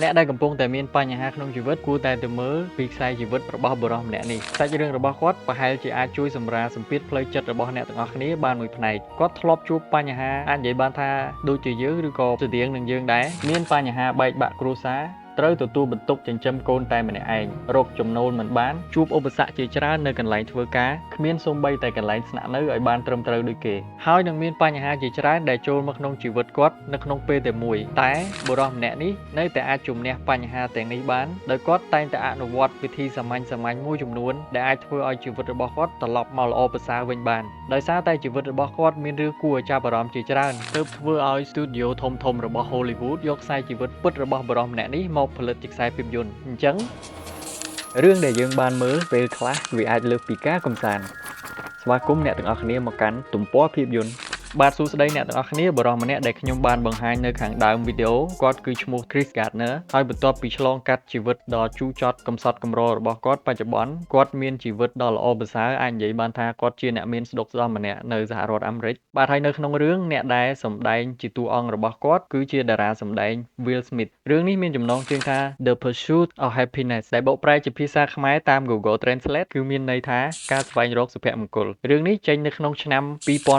អ្នកដែលកំពុងតែមានបញ្ហាក្នុងជីវិតគួរតែទៅមើលពីខ្សែជីវិតរបស់បុរសម្នាក់នេះសាច់រឿងរបស់គាត់ប្រហែលជាអាចជួយសម្រាលសម្ពាធផ្លូវចិត្តរបស់អ្នកទាំងអស់គ្នាបានមួយផ្នែកគាត់ធ្លាប់ជួបបញ្ហាអាចនិយាយបានថាដូចជាយើងឬក៏ស្តៀងនឹងយើងដែរមានបញ្ហាបែកបាក់គ្រួសារត្រូវទទួលបន្ទុកចិញ្ចឹមកូនតែម្នាក់ឯងរកចំណូលមិនបានជួបឧបសគ្គជាច្រើននៅកន្លែងធ្វើការគ្មានសូម្បីតែកន្លែងស្នាក់នៅឲ្យបានត្រឹមត្រូវដូចគេហើយនឹងមានបញ្ហាជាច្រើនដែលចូលមកក្នុងជីវិតគាត់នៅក្នុងពេលតែមួយតែបុរសម្នាក់នេះនៅតែអាចជំនះបញ្ហាទាំងនេះបានដោយគាត់តែងតែអនុវត្តវិធីសាមញ្ញមួយចំនួនដែលអាចធ្វើឲ្យជីវិតរបស់គាត់ត្រឡប់មកល្អប្រសើរវិញបានដោយសារតែជីវិតរបស់គាត់មានរឿងគួរឲ្យចាប់អារម្មណ៍ជាច្រើនទើបធ្វើឲ្យស្ទូឌីយោធំៗរបស់ Hollywood យកខ្សែជីវិតពិតរបស់បុរសម្នាក់នេះមកផលិតជាខ្សែភាពយន្តអញ្ចឹងរឿងដែលយើងបានមើលពេលខ្លះវាអាចលើសពីការកម្សាន្តស្វាគមន៍អ្នកទាំងអស់គ្នាមកកាន់ទំព័រភាពយន្តបាទសួស្តីអ្នកទាំងអស់គ្នាបរិសម្នាក់ដែលខ្ញុំបានបង្ហាញនៅខាងដើមវីដេអូគាត់គឺឈ្មោះ Chris Gardner ហើយបន្ទាប់ពីឆ្លងកាត់ជីវិតដ៏ជូរចត់កំសត់កម្ររបស់គាត់បច្ចុប្បន្នគាត់មានជីវិតដ៏ល្អប្រសើរអាចនិយាយបានថាគាត់ជាអ្នកមានស្ដុកស្ដំម្នាក់នៅសហរដ្ឋអាមេរិកបាទហើយនៅក្នុងរឿងអ្នកដែលសម្ដែងជាតួអង្គរបស់គាត់គឺជាតារាសម្ដែង Will Smith រឿងនេះមានចំណងជើងថា The Pursuit of Happiness ដែលបកប្រែជាភាសាខ្មែរតាម Google Translate គឺមានន័យថាការស្វែងរកសុភមង្គលរឿងនេះចេញនៅក្នុងឆ្នាំ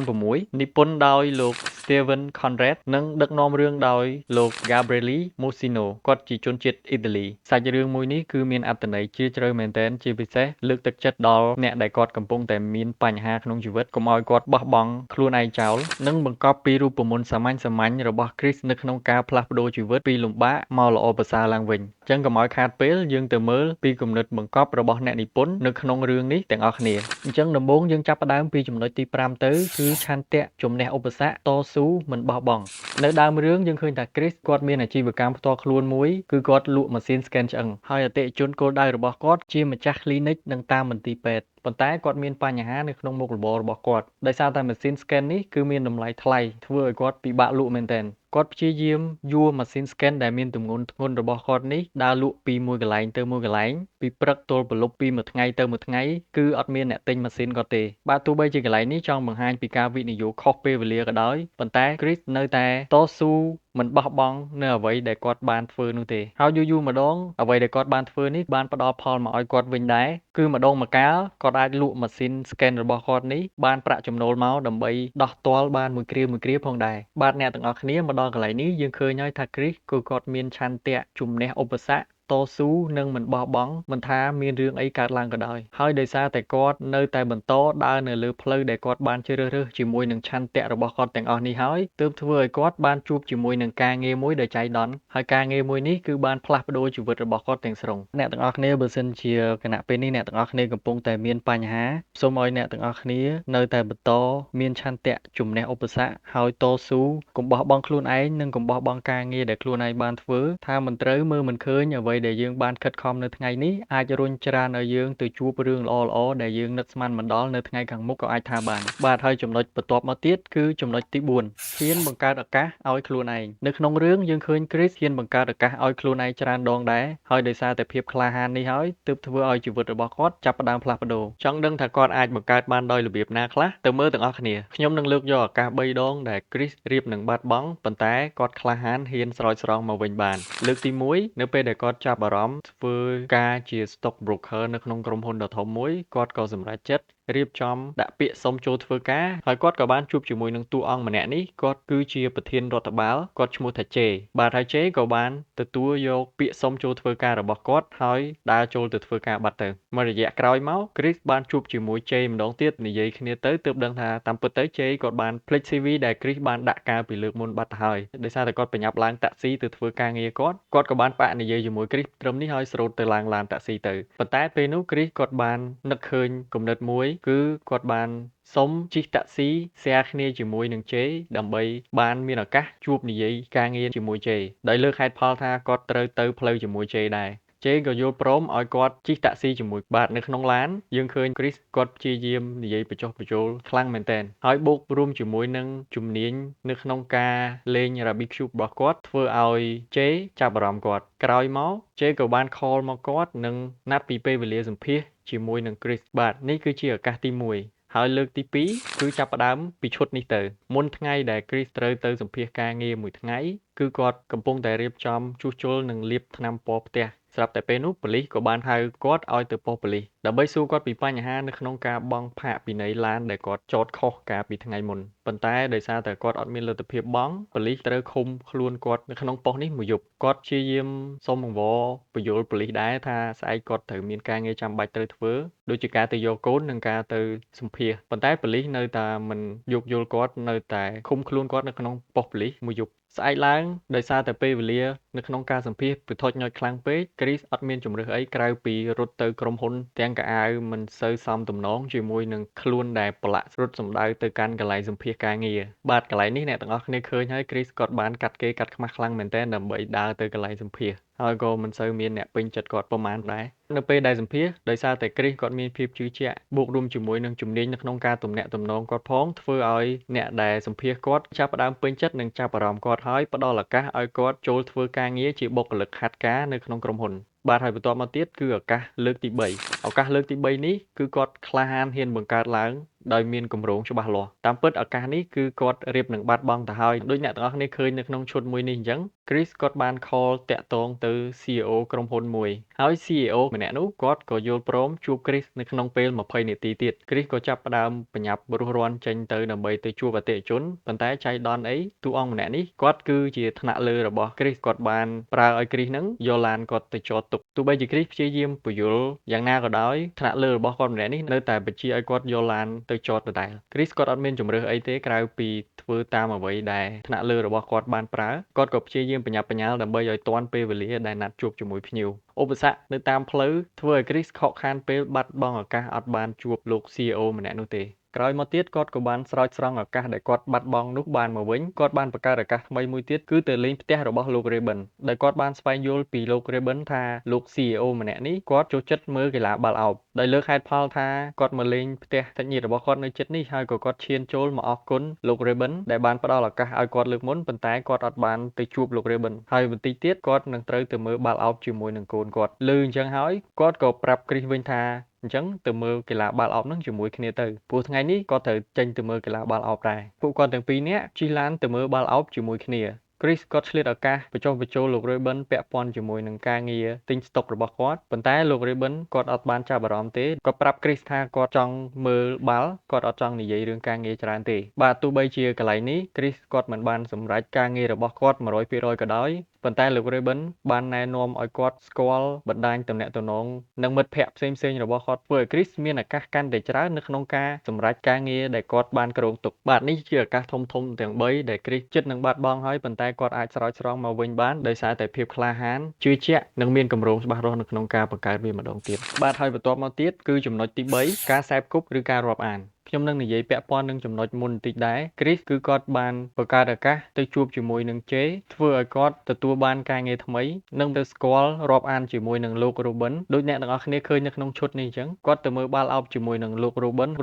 2006និពន្ធដោយលោក Steven Conrad និងដឹកនាំរឿងដោយលោក Gabriele Mussino គាត់ជាជនជាតិអ៊ីតាលីសាច់រឿងមួយនេះគឺមានអត្ថន័យជ្រាលជ្រៅមែនទែនជាពិសេសលើកទឹកចិត្តដល់អ្នកដែលគាត់កំពុងតែមានបញ្ហាក្នុងជីវិតកុំឲ្យគាត់បោះបង់ខ្លួនឯងចោលនិងបង្កប់ពីរូបមន្តសាមញ្ញៗរបស់ Chris នៅក្នុងការផ្លាស់ប្ដូរជីវិតពីលំបាកមកល្អប្រសើរឡើងវិញអញ្ចឹងកុំឲ្យខាតពេលយើងទៅមើលពីគំនិតបង្កប់របស់អ្នកនិពន្ធនៅក្នុងរឿងនេះទាំងអស់គ្នាអញ្ចឹងដំបូងយើងចាប់ផ្ដើមពីចំណុចទី5ទៅគឺឆន្ទៈជំនះឧបសគ្គតស៊ូមិនបោះបង់នៅដើមរឿងយើងឃើញថា Chris គាត់មានអាជីវកម្មផ្ទាល់ខ្លួនមួយគឺគាត់លក់ម៉ាស៊ីន scan ឆ្អឹងហើយអតិថិជនគោលដៅរបស់គាត់ជាម្ចាស់ clinic និងតាមមន្ទីរពេទ្យប៉ុន្តែគាត់មានបញ្ហានៅក្នុងមុខរបររបស់គាត់ដោយសារតែម៉ាស៊ីន scan នេះគឺមានតម្លៃថ្លៃធ្វើឲ្យគាត់ពិបាកលក់មែនទែនគាត់ព្យាយាមយួរម៉ាស៊ីន scan ដែលមានទម្ងន់ធ្ងន់របស់គាត់នេះដើរលក់ពីមួយកន្លែងទៅមួយកន្លែងពីព្រឹកទល់ព្រលប់ពីមួយថ្ងៃទៅមួយថ្ងៃគឺអត់មានអ្នកទិញម៉ាស៊ីនគាត់ទេបាទទោះបីជាកន្លែងនេះចង់បង្ហាញពីការវិនិយោគខុសពេលវេលាក៏ដោយប៉ុន្តែ Chris នៅតែតស៊ូមិនបោះបង់នៅអ្វីដែលគាត់បានធ្វើនោះទេហើយយូរម្ដងអ្វីដែលគាត់បានធ្វើនេះបានផ្ដល់ផលមកឲ្យគាត់វិញដែរគឺម្ដងម្កាលគាត់អាចលក់ម៉ាស៊ីន scan របស់គាត់នេះបានប្រាក់ចំណូលមកដើម្បីដោះទាល់បានមួយគ្រាផងដែរបាទអ្នកទាំងអស់គ្នាមកដល់កន្លែងនេះយើងឃើញហើយថា Chris គឺគាត់មានឆន្ទៈជំនះឧបសគ្គតស៊ូនិងមិនបោះបង់មិនថាមានរឿងអីកើតឡើងក៏ដោយហើយដោយសារតែគាត់នៅតែបន្តដើរនៅលើផ្លូវដែលគាត់បានជ្រើសរើសជាមួយនឹងឆន្ទៈរបស់គាត់ទាំងអស់នេះហើយទើបធ្វើឲ្យគាត់បានជួបជាមួយនឹងការងារមួយដែលចៃដន្យហើយការងារមួយនេះគឺបានផ្លាស់ប្ដូរជីវិតរបស់គាត់ទាំងស្រុងអ្នកទាំងអស់គ្នាបើសិនជាគណៈពេលនេះអ្នកទាំងអស់គ្នាកំពុងតែមានបញ្ហាសូមឲ្យអ្នកទាំងអស់គ្នានៅតែបន្តមានឆន្ទៈជំនះឧបសគ្គហើយតស៊ូកុំបោះបង់ខ្លួនឯងនិងកុំបោះបង់ការងារដែលខ្លួនឯងបានធ្វើថាមិនត្រូវមើលមិនឃើញអ្វីដែលយើងបានខិតខំនៅថ្ងៃនេះអាចរុញច្រានឲ្យយើងទៅជួបរឿងល្អៗដែលយើងនឹកស្មានមិនដល់នៅថ្ងៃខាងមុខក៏អាចថាបានបាទហើយចំណុចបន្ទាប់មកទៀតគឺចំណុចទី4ហ៊ានបង្កើតឱកាសឲ្យខ្លួនឯងនៅក្នុងរឿងយើងឃើញ Chris ហ៊ានបង្កើតឱកាសឲ្យខ្លួនឯងច្រើនដងដែរហើយដោយសារតែភាពក្លាហាននេះហើយទើបធ្វើឲ្យជីវិតរបស់គាត់ចាប់ផ្ដើមផ្លាស់ប្ដូរចង់ដឹងថាគាត់អាចបង្កើតបានដោយរបៀបណាខ្លះទៅមើលទាំងអស់គ្នាខ្ញុំនឹងលើកយកឱកាស3ដងដែល Chris រៀបនឹងបាត់បង់ប៉ុន្តែគាត់ក្លាហានហ៊ានស្រោចស្រង់មកវិញបានលើកទី1នៅពេលដែលគាត់ចាប់អារម្មណ៍ធ្វើការជា stock broker នៅក្នុងក្រុមហ៊ុនដ៏ធំមួយគាត់ក៏សម្រេចចិត្តរៀបចំដាក់ពាក្យសុំចូលធ្វើការហើយគាត់ក៏បានជួបជាមួយនឹងតួអង្គម្នាក់នេះគាត់គឺជាប្រធានរដ្ឋបាលគាត់ឈ្មោះថាជេបាទហើយជេក៏បានទទួលយកពាក្យសុំចូលធ្វើការរបស់គាត់ហើយដើរចូលទៅធ្វើការបាត់ទៅមួយរយៈក្រោយមក Chris បានជួបជាមួយជេម្ដងទៀតនិយាយគ្នាទៅទើបដឹងថាតាមពិតទៅជេគាត់បានភ្លេច CV ដែល Chris បានដាក់កាលពីលើកមុនបាត់ទៅហើយដោយសារតែគាត់ប្រញាប់ឡើងតាក់ស៊ីទៅធ្វើការងារគាត់ក៏បានបាក់និយាយជាមួយ Chris ត្រឹមនេះហើយស្រូតទៅឡើងឡានតាក់ស៊ីទៅប៉ុន្តែពេលនោះ Chris គាត់បាននឹកឃើញគំនិតមួយគឺគាត់បានសុំជិះតាក់ស៊ី share គ្នាជាមួយនឹងជេដើម្បីបានមានឱកាសជួបនិយាយការងារជាមួយជេដោយលើកហេតុផលថាគាត់ត្រូវទៅផ្លូវជាមួយជេដែរជេក៏យល់ព្រមឲ្យគាត់ជិះតាក់ស៊ីជាមួយបាទនៅក្នុងឡានយើងឃើញ Chris គាត់ព្យាយាមនិយាយបញ្ចុះបញ្ចូលខ្លាំងមែនទែនហើយបូករួមជាមួយនឹងជំនាញនៅក្នុងការលេង Rubik's Cube របស់គាត់ធ្វើឲ្យជេចាប់អារម្មណ៍គាត់ក្រោយមកជេក៏បាន call មកគាត់និងណាត់ពីពេលវេលាសម្ភាសន៍ជាមួយនឹង Chris បាទនេះគឺជាឱកាសទី1ហើយលើកទី2គឺចាប់ផ្ដើមពីឈុតនេះទៅមុនថ្ងៃដែល Chris ត្រូវទៅសម្ភាសន៍ការងារមួយថ្ងៃ គឺគាត់កំពុងតែរៀបចំជួសជុលនិងលាបថ្នាំពណ៌ផ្ទះស្រាប់តែពេលនោះប៉ូលីសក៏បានហៅគាត់ឲ្យទៅប៉ុស្តិ៍ប៉ូលីសដើម្បីសួរគាត់ពីបញ្ហានៅក្នុងការបង់ផាកពិន័យឡានដែលគាត់ចតខុសកាលពីថ្ងៃមុនប៉ុន្តែដោយសារតែគាត់អត់មានលទ្ធភាពបង់ប៉ូលីសត្រូវឃុំខ្លួនគាត់នៅក្នុងប៉ុស្តិ៍នេះមួយយប់គាត់ព្យាយាមសុំអង្វរបញ្យល់ប៉ូលីសដែរថាស្អែកគាត់ត្រូវមានការងារចាំបាច់ត្រូវធ្វើដូចជាការទៅយកកូននិងការទៅសម្ភាសប៉ុន្តែប៉ូលីសនៅតែមិនយោគយល់គាត់នៅតែឃុំខ្លួនគាត់នៅក្នុងប៉ុស្តិ៍ប៉ូលីសមួយយប់ស្អែកឡើងដោយសារតែពេលវេលានៅក្នុងការសម្ភាសពិធញញ៉ុចខ្លាំងពេក Chris អត់មានជម្រើសអីក្រៅពីរត់ទៅក្រុមហ៊ុនទាំងកៅអៅមិនសូវសមទំនងជាមួយនឹងខ្លួនដែលប្រឡាក់រត់សម្ដៅទៅកាន់កន្លែងសម្ភាសការងារបាទកន្លែងនេះអ្នកទាំងអស់គ្នាឃើញហើយ Chris គាត់បានកាត់គេកាត់ខ្មាស់ខ្លាំងមែនទែនដើម្បីដើរទៅកន្លែងសម្ភាសហើយក៏មិនសូវមានអ្នកពេញចិត្តគាត់ប្រមាណដែរនៅពេលដែលសម្ភាសដោយសារតែ Chris គាត់មានភាពជឿជាក់បូករួមជាមួយនឹងជំនាញនៅក្នុងការទំនាក់ទំនងគាត់ផងធ្វើឲ្យអ្នកដែលសម្ភាសគាត់ចាប់ផ្ដើមពេញចិត្តនិងចាប់អារម្មណ៍គាត់ហើយផ្ដល់ឱកាសឲ្យគាត់ចូលធ្វើការងារជាបុគ្គលិកហាត់ការនៅក្នុងក្រុមហ៊ុនបាទហើយបន្ទាប់មកទៀតគឺឱកាសលើកទី3ឱកាសលើកទី3នេះគឺគាត់ក្លាហានហ៊ានបង្កើតឡើងដោយមានគម្រោងច្បាស់លាស់តាមពិតឱកាសនេះគឺគាត់រៀបនឹងបាត់បង់ទៅហើយដូចអ្នកទាំងអស់គ្នាឃើញនៅក្នុងឈុតមួយនេះអញ្ចឹង Chris គាត់បាន call តាក់ទងទៅ CEO ក្រុមហ៊ុនមួយហើយ CEO ម្នាក់នោះគាត់ក៏យល់ព្រមជួប Chris នៅក្នុងពេល20នាទីទៀត Chris ក៏ចាប់ផ្ដើមបញ្ញាប់រស់រាន់ចេញទៅដើម្បីទៅជួបអតិថិជនប៉ុន្តែចៃដន្យអីតួអង្គម្នាក់នេះគាត់គឺជាថ្នាក់លើរបស់ Chris គាត់បានប្រើឲ្យ Chris ហ្នឹងយកឡានគាត់ទៅចតទុកទោះបីជា Chris ព្យាយាមពន្យល់យ៉ាងណាក៏ដោយថ្នាក់លើរបស់គាត់ម្នាក់នេះនៅតែបញ្ជាឲ្យគាត់យកឡានទៅចតដដែល Chris គាត់អត់មានជំរើសអីទេក្រៅពីធ្វើតាមអ្វីដែលថ្នាក់លើរបស់គាត់បានប្រើគាត់ក៏ព្យាយាមបញ្ញាប់បញ្ញាល់ដើម្បីឲ្យទាន់ពេលវេលាដែលណាត់ជួបជាមួយភ្ញៀវឧបសគ្គនៅតាមផ្លូវធ្វើឲ្យ Chris ខកខានពេលបាត់បង់ឱកាសអត់បានជួបលោក CEO ម្នាក់នោះទេក្រោយមកទៀតគាត់ក៏បានស្រោចស្រង់ឱកាសដែលគាត់បាត់បង់នោះបានមកវិញគាត់បានបង្កើតឱកាសថ្មីមួយទៀតគឺទៅលេងផ្ទះរបស់លោក Raven ដែលគាត់បានស្វែងយល់ពីលោក Raven ថាលោក CEO ម្នាក់នេះគាត់ចូលចិត្តមើលកីឡាបាល់ឱបដោយលើកហេតុផលថាគាត់មកលេងផ្ទះសាច់ញាតិរបស់គាត់នៅជិតនេះហើយក៏គាត់ឈានចូលមកអរគុណលោក Raven ដែលបានផ្ដល់ឱកាសឲ្យគាត់លើកមុនប៉ុន្តែគាត់អត់បានទៅជួបលោក Raven ហើយបន្តិចទៀតគាត់នឹងត្រូវទៅមើលបាល់ឱបជាមួយនឹងកូនគាត់ឮអញ្ចឹងហើយគាត់ក៏ប្រាប់ Chris វិញថាអញ្ចឹងទៅមើលកីឡាបាល់ឱបនឹងជាមួយគ្នាទៅព្រោះថ្ងៃនេះគាត់ត្រូវចេញទៅមើលកីឡាបាល់ឱបដែរពួកគាត់ទាំងពីរនាក់ជិះឡានទៅមើលបាល់ឱបជាមួយគ្នា Chris គាត់ឆ្លៀតឱកាសបញ្ចុះបញ្ចូលលោក Raven ពាក់ព័ន្ធជាមួយនឹងការងារទិញស្តុករបស់គាត់ប៉ុន្តែលោក Raven គាត់អត់បានចាប់អារម្មណ៍ទេគាត់ប្រាប់ Chris ថាគាត់ចង់មើលបាល់គាត់អត់ចង់និយាយរឿងការងារច្រើនទេបាទទោះបីជាកន្លែងនេះ Chris គាត់មិនបានសម្រេចការងាររបស់គាត់ 100% ក៏ដោយប៉ុន្តែលោក Raven បានណែនាំឲ្យគាត់ស្គាល់បណ្ដាញទំនាក់ទំនងនិងមិត្តភ័ក្តិផ្សេងៗរបស់គាត់ធ្វើឲ្យ Chris មានឱកាសកាន់តែច្រើននៅក្នុងការសម្រេចការងារដែលគាត់បានគ្រោងទុកបាទនេះជាឱកាសធំៗទាំង3ដែល Chris ជិតនឹងបាត់បង់ហើយប៉ុន្តែគាត់អាចស្រោចស្រង់មកវិញបានដោយសារតែភាពក្លាហានជឿជាក់និងមានគម្រោងច្បាស់លាស់នៅក្នុងការបង្កើតវាម្ដងទៀតបាទហើយបន្ទាប់មកទៀតគឺចំណុចទី3ការសេពគប់ឬការរាប់អានខ្ញុំនឹងនិយាយពាក់ព័ន្ធនឹងចំណុចមុនបន្តិចដែរ Chris គឺគាត់បានបង្កើតឱកាសទៅជួបជាមួយនឹង Jay ធ្វើឲ្យគាត់ទទួលបានការងារថ្មីនិងទៅស្គាល់រាប់អានជាមួយនឹងលោក Robin ដូចអ្នកទាំងអស់គ្នាឃើញនៅក្នុងឈុតនេះអញ្ចឹងគាត់ទៅមើលបាល់ឱបជាមួយនឹងលោក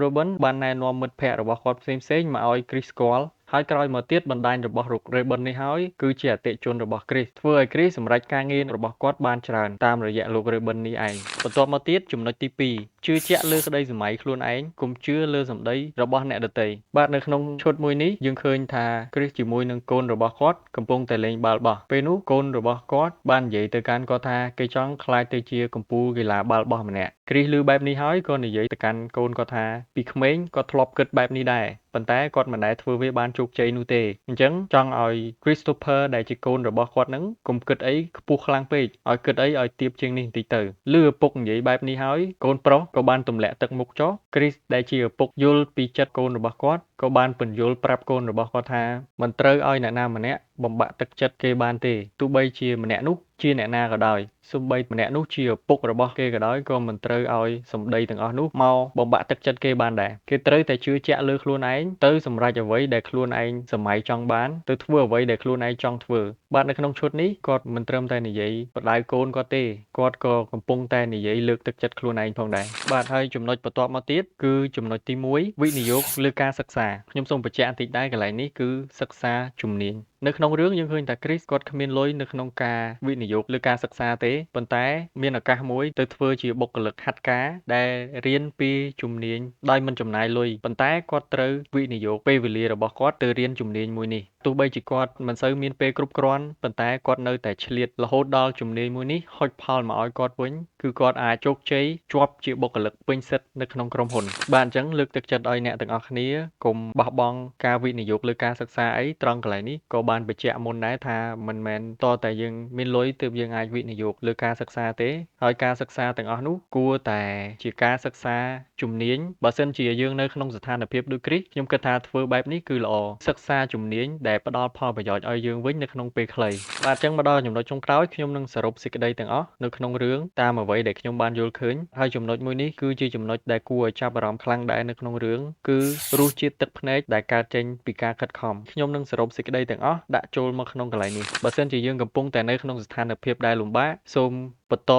Robin បានណែនាំមិត្តភ័ក្តិរបស់គាត់ផ្សេងៗមកឲ្យ Chris ស្គាល់ហើយក្រោយមកទៀតបណ្ដាញរបស់លោក Raven នេះហើយគឺជាអតិថិជនរបស់ Chris ធ្វើឲ្យ Chris សម្រេចការងាររបស់គាត់បានច្រើនតាមរយៈលោក Raven នេះឯងបន្ទាប់មកទៀតចំណុចទី2ជឿជាក់លើក្តីសម័យខ្លួនឯងកុំជឿលើសម្ដីរបស់អ្នកដទៃបាទនៅក្នុងឈុតមួយនេះយើងឃើញថា Chris ជាមួយនឹងកូនរបស់គាត់កំពុងតែលេងបាល់បោះពេលនោះកូនរបស់គាត់បាននិយាយទៅកាន់គាត់ថាគេចង់ក្លាយទៅជាកំពូលកីឡាបាល់បោះម្នាក់ Chris ឮបែបនេះហើយក៏និយាយទៅកាន់កូនគាត់ថាពីក្មេងគាត់ធ្លាប់គិតបែបនេះដែរប៉ុន្តែគាត់មិនដែលធ្វើវាបានជោគជ័យនោះទេអញ្ចឹងចង់ឲ្យ Christopher ដែលជាកូនរបស់គាត់នឹងកុំគិតអីខ្ពស់ខ្លាំងពេកឲ្យគិតអីឲ្យទាបជាងនេះបន្តិចទៅឮឪពុកនិយាយបែបនេះហើយកូនប្រុសក៏បានទម្លាក់ទឹកមុខចុះ Chris ដែលជាឪពុកយល់ពីចិត្តកូនរបស់គាត់ក៏បានពន្យល់ប្រាប់កូនរបស់គាត់ថាមិនត្រូវឲ្យអ្នកណាម្នាក់បំបាក់ទឹកចិត្តគេបានទេទោះបីជាម្នាក់នោះជាអ្នកណាក៏ដោយសូម្បីម្នាក់នោះជាឪពុករបស់គេក៏ដោយក៏មិនត្រូវឲ្យសម្ដីទាំងអស់នោះមកបំបាក់ទឹកចិត្តគេបានដែរគេត្រូវតែជឿជាក់លើខ្លួនឯងទៅសម្រេចអ្វីដែលខ្លួនឯងសម័យចង់បានទៅធ្វើអ្វីដែលខ្លួនឯងចង់ធ្វើបាទនៅក្នុងឈុតនេះគាត់មិនត្រឹមតែនិយាយបដៅកូនគាត់ទេគាត់ក៏កំពុងតែនិយាយលើកទឹកចិត្តខ្លួនឯងផងដែរបាទហើយចំណុចបន្ទាប់មកទៀតគឺចំណុចទី1វិនិយោគលើការសិក្សាខ្ញុំសូមបញ្ជាក់បន្តិចដែរកន្លែងនេះគឺសិក្សាជំនាញនៅក្នុងរឿងយើងឃើញថា Chris គាត់គ្មានលុយនៅក្នុងការវិនិយោគលើការសិក្សាទេប៉ុន្តែមានឱកាសមួយទៅធ្វើជាបុគ្គលិកហាត់ការដែលរៀនពីជំនាញដោយមិនចំណាយលុយប៉ុន្តែគាត់ត្រូវវិនិយោគពេលវេលារបស់គាត់ទៅរៀនជំនាញមួយនេះ ទោះបីជាគាត់មិនសូវមានពេលគ្រប់គ្រាន់ប៉ុន្តែគាត់នៅតែឆ្លៀតរហូតដល់ជំនាញមួយនេះហុចផលមកឲ្យគាត់វិញគឺគាត់អាចជោគជ័យជាប់ជាបុគ្គលិកពេញសិទ្ធនៅក្នុងក្រុមហ៊ុនបាទអញ្ចឹងលើកទឹកចិត្តឲ្យអ្នកទាំងអស់គ្នាកុំបោះបង់ការវិនិយោគលើការសិក្សាអីត្រង់កន្លែងនេះក៏បានបញ្ជាក់មុនដែរថាមិនមែនតតែយើងមានលុយទើបយើងអាចវិនិយោគលើការសិក្សាទេហើយការសិក្សាទាំងអស់នោះគួរតែជាការសិក្សាជំនាញបើសិនជាយើងនៅក្នុងស្ថានភាពដូចគ្រីសខ្ញុំគិតថាធ្វើបែបនេះគឺល្អសិក្សាជំនាញដែលផ្ដល់ផលប្រយោជន៍ឲ្យយើងវិញនៅក្នុងពេលខ្លីបាទអញ្ចឹងមកដល់ចំណុចចុងក្រោយខ្ញុំនឹងសរុបសេចក្តីទាំងអស់នៅក្នុងរឿងតាមអ្វីដែលខ្ញុំបានយល់ឃើញហើយចំណុចមួយនេះគឺជាចំណុចដែលគួរឲ្យចាប់អារម្មណ៍ខ្លាំងដែរនៅក្នុងរឿងគឺរសជាតិទឹកភ្នែកដែលកើតចេញពីការខិតខំខ្ញុំនឹងសរុបសេចក្តីទាំងអស់ដាក់ចូលមកក្នុងកន្លែងនេះបើសិនជាយើងកំពុងតែនៅក្នុងស្ថានភាពដែលលំបាកសូមបន្ត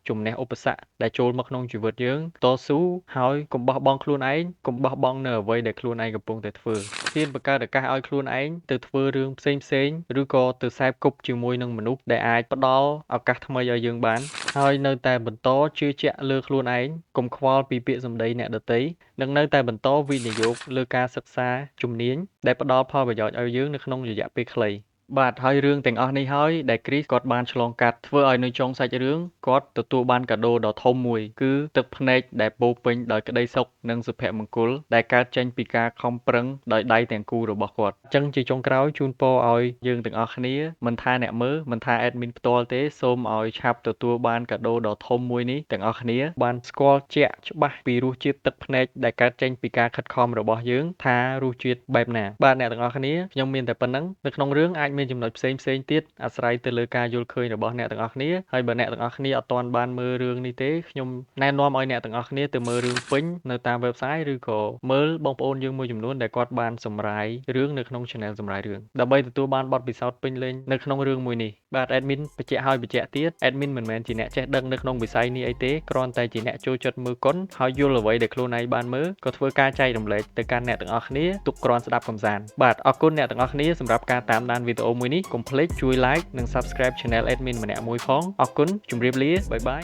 ជំនះឧបសគ្គដែលចូលមកក្នុងជីវិតយើងតស៊ូហើយកុំបោះបង់ខ្លួនឯងកុំបោះបង់នៅអ្វីដែលខ្លួនឯងកំពុងតែធ្វើហ៊ានបង្កើតឱកាសឲ្យខ្លួនឯងទៅធ្វើរឿងផ្សេងឬក៏ទៅសែបគប់ជាមួយនឹងមនុស្សដែលអាចផ្ដល់ឱកាសថ្មីឲ្យយើងបានហើយនៅតែបន្តជឿជាក់លើខ្លួនឯងកុំខ្វល់ពីពាក្យសម្ដីអ្នកដទៃនិងនៅតែបន្តវិនិយោគលើការសិក្សាជំនាញដែលផ្ដល់ផលប្រយោជន៍ឲ្យយើងនៅក្នុងរយៈពេលខ្លីបាទហើយរឿងទាំងអស់នេះហើយដែលគ្រីសគាត់បានឆ្លងកាត់ធ្វើឲ្យនៅចុងសាច់រឿងគាត់ទទួលបានកាដូដ៏ធំមួយគឺទឹកភ្នែកដែលពោរពេញដោយក្តីសុខនិងសុភមង្គលដែលកើតចេញពីការខំប្រឹងដោយដៃទាំងគូរបស់គាត់អញ្ចឹងជាចុងក្រោយជូនពរឲ្យយើងទាំងអស់គ្នាមិនថាអ្នកមើលមិនថា admin ផ្ទាល់ទេសូមឲ្យឆាប់ទទួលបានកាដូដ៏ធំមួយនេះទាំងអស់គ្នាបានស្គាល់ជាក់ច្បាស់ពីរសជាតិទឹកភ្នែកដែលកើតចេញពីការខិតខំរបស់យើងថារសជាតិបែបណាបាទអ្នកទាំងអស់គ្នាខ្ញុំមានតែប៉ុណ្្នឹងនៅក្នុងរឿងអាចមានចំណុចផ្សេងទៀតអាស្រ័យទៅលើការយល់ឃើញរបស់អ្នកទាំងអស់គ្នាហើយបើអ្នកទាំងអស់គ្នាអត់ទាន់បានមើលរឿងនេះទេខ្ញុំណែនាំឲ្យអ្នកទាំងអស់គ្នាទៅមើលរឿងពេញនៅតាម website ឬក៏មើលបងប្អូនយើងមួយចំនួនដែលគាត់បានសម្រាយរឿងនៅក្នុង channel សម្រាយរឿងដើម្បីទទួលបានបទពិសោធន៍ពេញលេញនៅក្នុងរឿងមួយនេះបាទ admin បញ្ជាក់ហើយបញ្ជាក់ទៀត admin មិនមែនជាអ្នកចេះដឹងនៅក្នុងវិស័យនេះអីទេគ្រាន់តែជាអ្នកចូលចិត្តមើលកុនហើយយល់អ្វីដែលខ្លួនឯងបានមើលក៏ធ្វើការចែករំលែកទៅកាន់អ្នកទាំងអស់គ្នាទុកគ្រាន់ស្ដាប់កំសាន្តបាទអរគុណអ្នកទាំងអស់គ្នាសម្រាប់ការតាមដានវីដេអូមួយនេះកុំភ្លេចជួយ like និង subscribe channel admin ម្នាក់មួយផងអរគុណជម្រាបលាបាយបាយ